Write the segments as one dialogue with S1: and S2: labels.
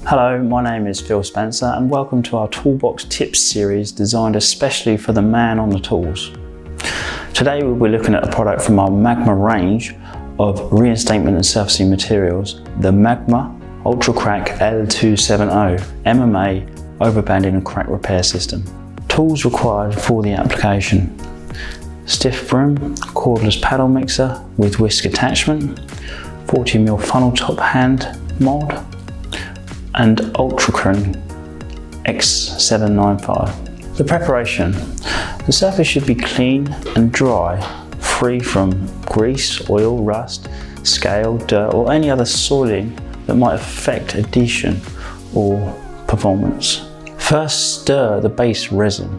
S1: Hello, my name is Phil Spencer and welcome to our Toolbox Tips series designed especially for the man on the tools. Today we'll be looking at a product from our MAGMA range of reinstatement and surfacing materials, the MAGMA UltraCrack L270 MMA overbanding and crack repair system. Tools required for the application: stiff broom, cordless paddle mixer with whisk attachment, 40mm funnel top hand mould, and UltraCrack X795. The preparation: the surface should be clean and dry, free from grease, oil, rust, scale, dirt or any other soiling that might affect adhesion or performance. First stir the base resin.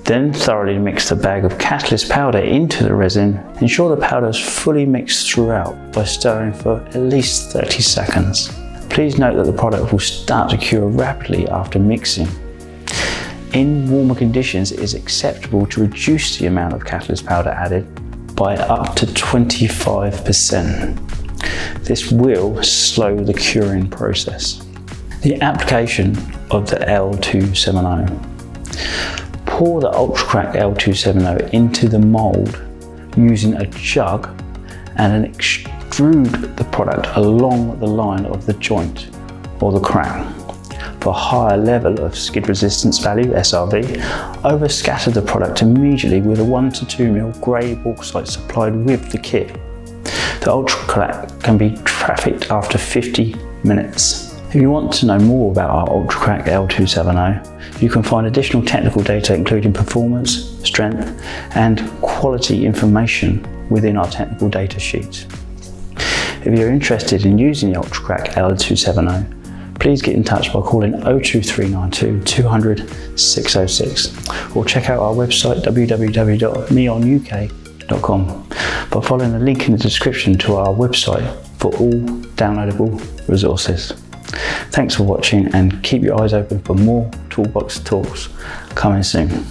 S1: Then thoroughly mix the bag of catalyst powder into the resin. Ensure the powder is fully mixed throughout by stirring for at least 30 seconds. Please note that the product will start to cure rapidly after mixing. In warmer conditions, it is acceptable to reduce the amount of catalyst powder added by up to 25%. This will slow the curing process. The application of the L270. Pour the UltraCrack L270 into the mould using a jug and then extrude the product along the line of the joint or the crack. For a higher level of skid resistance value, SRV, overscatter the product immediately with a 1 to 2mm grey bauxite supplied with the kit. The UltraCrack can be trafficked after 50 minutes. If you want to know more about our UltraCrack L270, you can find additional technical data including performance, strength and quality information within our technical data sheet. If you're interested in using the UltraCrack L270, please get in touch by calling 02392 200 606 or check out our website www.meonuk.com by following the link in the description to our website for all downloadable resources. Thanks for watching and keep your eyes open for more Toolbox talks coming soon.